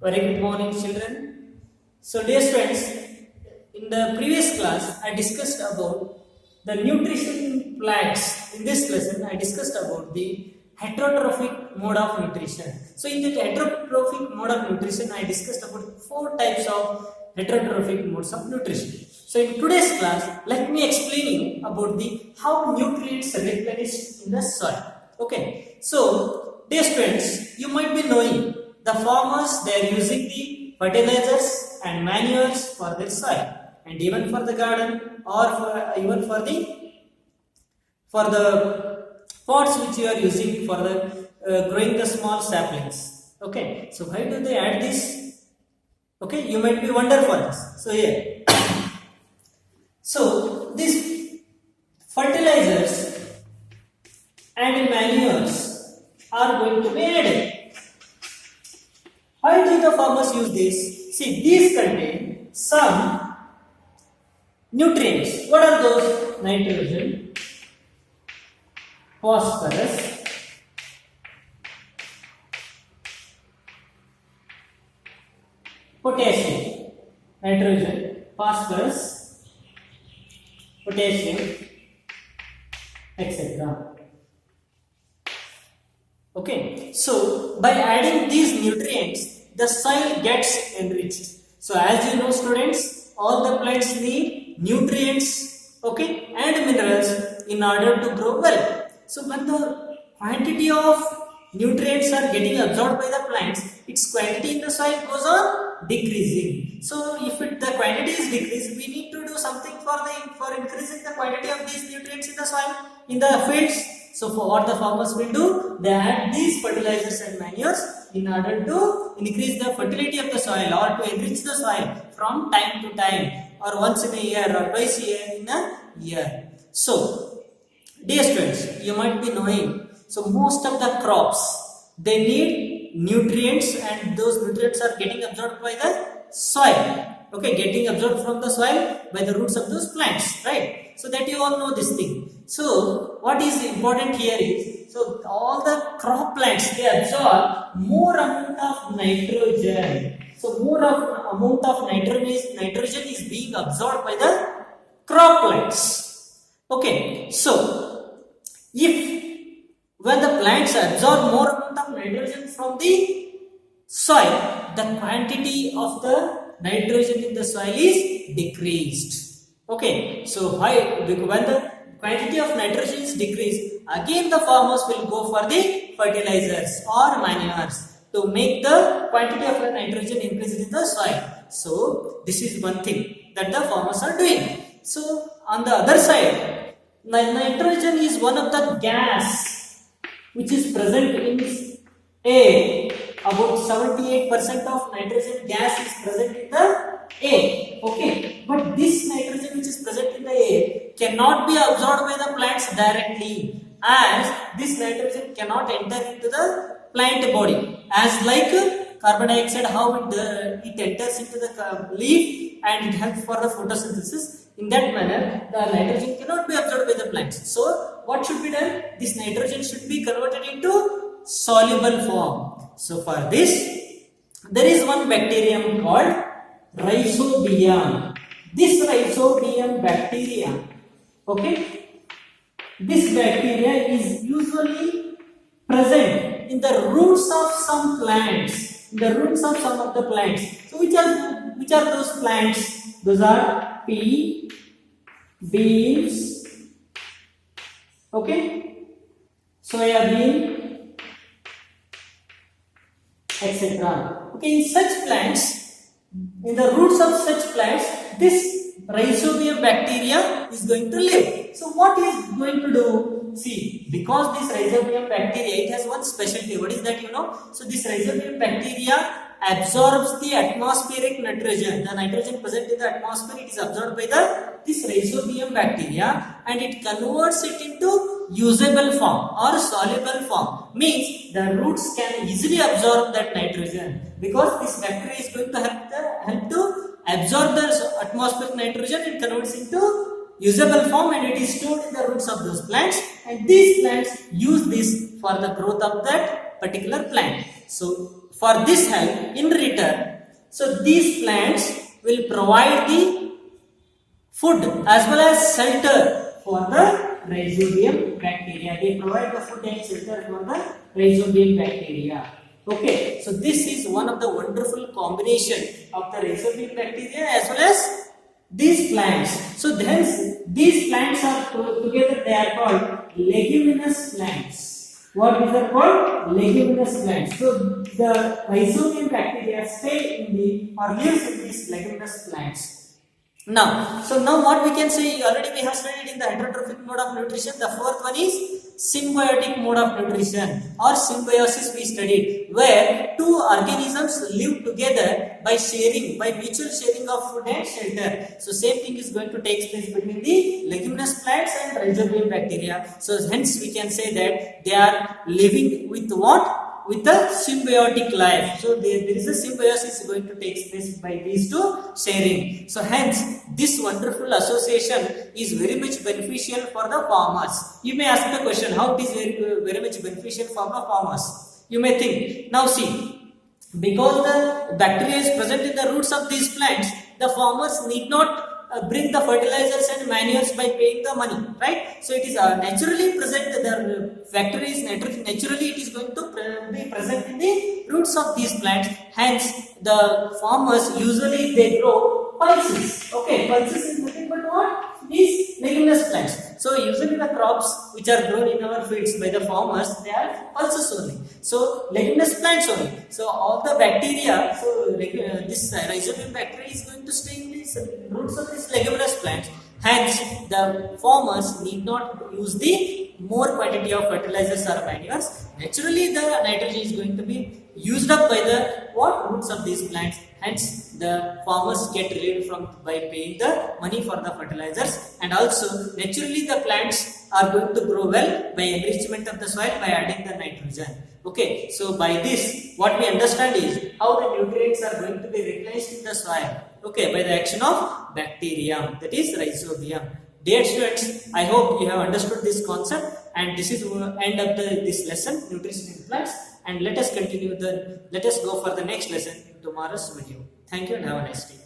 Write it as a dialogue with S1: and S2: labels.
S1: Very good morning, children. So, dear friends, in the previous class, I discussed about the nutrition plants. In this lesson, I discussed about the heterotrophic mode of nutrition. So, in the heterotrophic mode of nutrition, I discussed about 4 types of heterotrophic modes of nutrition. So, in today's class, let me explain you about the how nutrients are replenished in the soil. Okay. So, dear friends, you might be knowing the farmers, they are using the fertilizers and manures for their soil, and even for the garden, or even for the pots which you are using for the growing the small saplings. Okay, so why do they add this? Okay, you might be wonder for this. So here, so these fertilizers and manures are going to be added. Why do the farmers use this? See, these contain some nutrients. What are those? Nitrogen, phosphorus, potassium. Nitrogen, phosphorus, potassium, etc. Okay, so by adding these nutrients, the soil gets enriched. So as you know, students, all the plants need nutrients, okay, and minerals in order to grow well. So when the quantity of nutrients are getting absorbed by the plants, its quantity in the soil goes on decreasing. So if the quantity is decreased, we need to do something for increasing the quantity of these nutrients in the soil, in the fields. So for what the farmers will do, they add these fertilizers and manures in order to increase the fertility of the soil or to enrich the soil from time to time, or once in a year or twice a year in a year. So, dear students, you might be knowing, so most of the crops, they need nutrients, and those nutrients are getting absorbed by the soil. Okay, getting absorbed from the soil by the roots of those plants, right? So that you all know this thing. So what is important here is, so all the crop plants, they absorb more amount of nitrogen. So more of amount of nitrogen is being absorbed by the crop plants. Okay, so when the plants absorb more amount of nitrogen from the soil, the quantity of the nitrogen in the soil is decreased. Okay, so why? Because when the quantity of nitrogen is decreased, again the farmers will go for the fertilizers or manures to make the quantity of the nitrogen increase in the soil. So this is one thing that the farmers are doing. So on the other side, nitrogen is one of the gas which is present in air. About 78% of nitrogen gas is present in the air. Okay, but this nitrogen which is present in the air cannot be absorbed by the plants directly, as this nitrogen cannot enter into the plant body, as like carbon dioxide, how it enters into the leaf and it helps for the photosynthesis. In that manner, the nitrogen cannot be absorbed by the plants. So what should be done? This nitrogen should be converted into soluble form. So for this, there is one bacterium called Rhizobium. This Rhizobium bacteria, okay, this bacteria is usually present in the roots of some plants. In the roots of some of the plants. So which are those plants? Those are pea, beans, okay, soybean, etc. Okay, in such plants, in the roots of such plants, this Rhizobium bacteria is going to live. So what is going to do? See, because this Rhizobium bacteria, it has one specialty. What is that, you know? So this Rhizobium bacteria absorbs the atmospheric nitrogen. The nitrogen present in the atmosphere, it is absorbed by this Rhizobium bacteria, and it converts it into usable form or soluble form. Means the roots can easily absorb that nitrogen, because this bacteria is going to help to absorb the atmospheric nitrogen and converts into usable form, and it is stored in the roots of those plants, and these plants use this for the growth of that particular plant. So For this help in return, so these plants will provide the food as well as shelter for the rhizobium bacteria. They provide the food and shelter for the rhizobium bacteria. Okay, so this is one of the wonderful combination of the rhizobium bacteria as well as these plants. So hence these plants are together, they are called leguminous plants. What is that called? Leguminous plants. So the rhizobium bacteria stay in the or lives in these leguminous plants. Now what we can say, already we have studied in the heterotrophic mode of nutrition. The fourth one is symbiotic mode of nutrition or symbiosis we studied, where two organisms live together by sharing, by mutual sharing of food and shelter. So same thing is going to take place between the leguminous plants and rhizobium bacteria. So hence we can say that they are living with what? With the symbiotic life. So there is a symbiosis going to take place by these two sharing. So hence this wonderful association is very much beneficial for the farmers. You may ask the question, how it is very much beneficial for the farmers? You may think, now see, because the bacteria is present in the roots of these plants, the farmers need not bring the fertilizers and manures by paying the money, right? So it is naturally present, the bacteria is naturally it is going to be present in the roots of these plants. Hence the farmers usually they grow pulses. Okay, pulses is nothing but what? These leguminous plants. So usually the crops which are grown in our fields by the farmers, they are pulses only. So leguminous plants only. So all the bacteria, so this rhizobium bacteria is going to stay in these roots of these leguminous plants. Hence the farmers need not use the more quantity of fertilizers or manures. Naturally the nitrogen is going to be used up by the roots of these plants. Hence the farmers get relieved from by paying the money for the fertilizers, and also naturally the plants are going to grow well by enrichment of the soil by adding the nitrogen. Okay, so by this what we understand is how the nutrients are going to be replenished in the soil. Okay, by the action of bacterium, that is rhizobium. Dear students, I hope you have understood this concept, and this is end of this lesson, nutrition in plants. And let us go for the next lesson in tomorrow's video. Thank you and have a nice day.